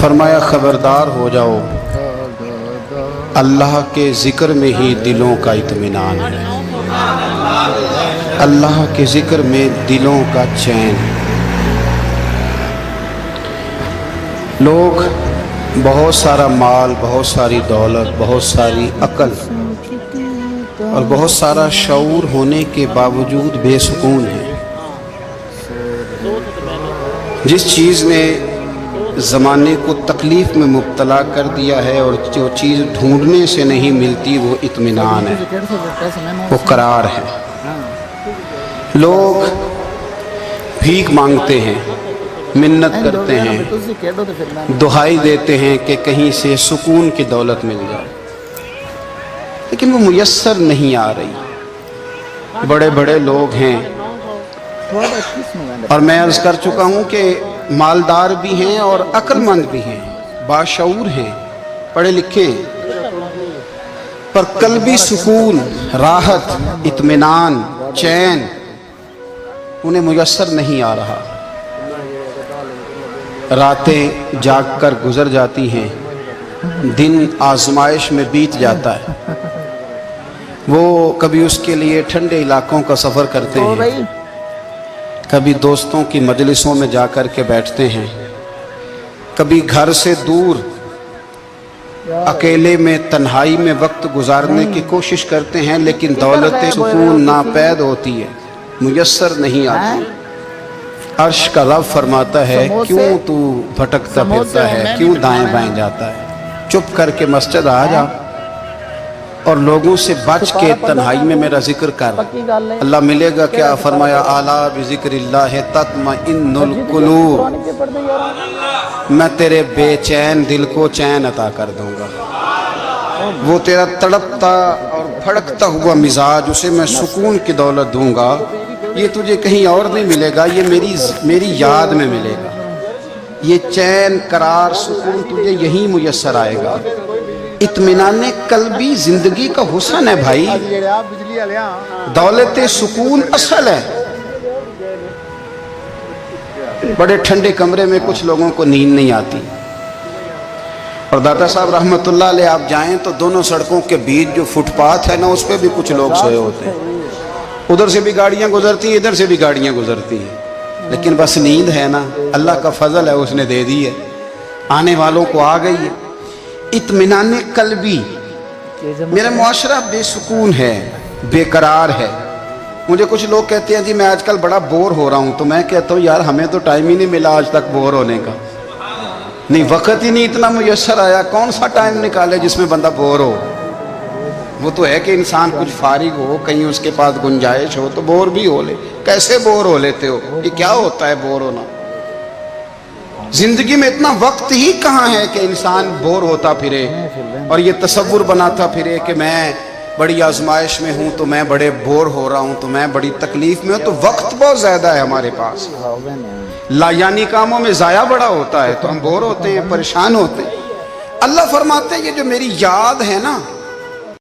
فرمایا خبردار ہو جاؤ، اللہ کے ذکر میں ہی دلوں کا اطمینان ہے، اللہ کے ذکر میں دلوں کا چین۔ لوگ بہت سارا مال، بہت ساری دولت، بہت ساری عقل اور بہت سارا شعور ہونے کے باوجود بے سکون ہیں۔ جس چیز نے زمانے کو تکلیف میں مبتلا کر دیا ہے اور جو چیز ڈھونڈنے سے نہیں ملتی وہ اطمینان ہے، وہ قرار ہے۔ لوگ بھیک مانگتے ہیں، منت کرتے ہیں، دہائی دیتے ہیں کہ کہیں سے سکون کی دولت مل جائے، لیکن وہ میسر نہیں آ رہی۔ بڑے بڑے لوگ ہیں اور میں عرض کر چکا ہوں کہ مالدار بھی ہیں اور عقل مند بھی ہیں، باشعور ہیں، پڑھے لکھے ہیں، پر قلبی سکون، راحت، اطمینان، چین انہیں میسر نہیں آ رہا۔ راتیں جاگ کر گزر جاتی ہیں، دن آزمائش میں بیت جاتا ہے۔ وہ کبھی اس کے لیے ٹھنڈے علاقوں کا سفر کرتے ہیں، کبھی دوستوں کی مجلسوں میں جا کر کے بیٹھتے ہیں، کبھی گھر سے دور اکیلے میں تنہائی میں وقت گزارنے کی کوشش کرتے ہیں، لیکن دولت سکون ناپید ہوتی ہے، میسر نہیں آتی۔ عرش کا رب فرماتا ہے کیوں تو بھٹکتا پھرتا ہے، کیوں دائیں بائیں جاتا ہے، چپ کر کے مسجد آ جا اور لوگوں سے بچ کے تنہائی میں میرا ذکر کر۔ اللہ ملے گا کیا؟ فرمایا اعلیٰ بذکر اللہ تطمئن القلوب، میں تیرے بے چین دل کو چین عطا کر دوں گا۔ وہ تیرا تڑپتا اور بھڑکتا ہوا مزاج، اسے میں سکون کی دولت دوں گا۔ یہ تجھے کہیں اور نہیں ملے گا، یہ میری یاد میں ملے گا۔ یہ چین، قرار، سکون تجھے یہیں میسر آئے گا۔ اطمینان قلبی زندگی کا حسن ہے بھائی، دولت سکون اصل ہے۔ بڑے ٹھنڈے کمرے میں کچھ لوگوں کو نیند نہیں آتی، اور داتا صاحب رحمت اللہ علیہ آپ جائیں تو دونوں سڑکوں کے بیچ جو فٹ پاتھ ہے نا، اس پہ بھی کچھ لوگ سوئے ہوتے ہیں۔ ادھر سے بھی گاڑیاں گزرتی ہیں، ادھر سے بھی گاڑیاں گزرتی ہیں، لیکن بس نیند ہے نا، اللہ کا فضل ہے، اس نے دے دی ہے، آنے والوں کو آ گئی ہے۔ اطمینان قلبی، میرا معاشرہ بے سکون ہے، بے قرار ہے۔ مجھے کچھ لوگ کہتے ہیں جی میں آج کل بڑا بور ہو رہا ہوں، تو میں کہتا ہوں یار ہمیں تو ٹائم ہی نہیں ملا آج تک بور ہونے کا، نہیں وقت ہی نہیں اتنا میسر آیا، کون سا ٹائم نکالے جس میں بندہ بور ہو۔ وہ تو ہے کہ انسان کچھ فارغ ہو، کہیں اس کے پاس گنجائش ہو تو بور بھی ہو لے۔ کیسے بور ہو لیتے ہو؟ یہ کیا ہوتا ہے بور ہونا؟ زندگی میں اتنا وقت ہی کہاں ہے کہ انسان بور ہوتا پھرے اور یہ تصور بناتا پھرے کہ میں بڑی آزمائش میں ہوں، تو میں بڑے بور ہو رہا ہوں، تو میں بڑی تکلیف میں ہوں۔ تو وقت بہت زیادہ ہے ہمارے پاس، لا یعنی کاموں میں ضائع بڑا ہوتا ہے، تو ہم بور ہوتے ہیں، پریشان ہوتے ہیں۔ اللہ فرماتے ہیں یہ جو میری یاد ہے نا،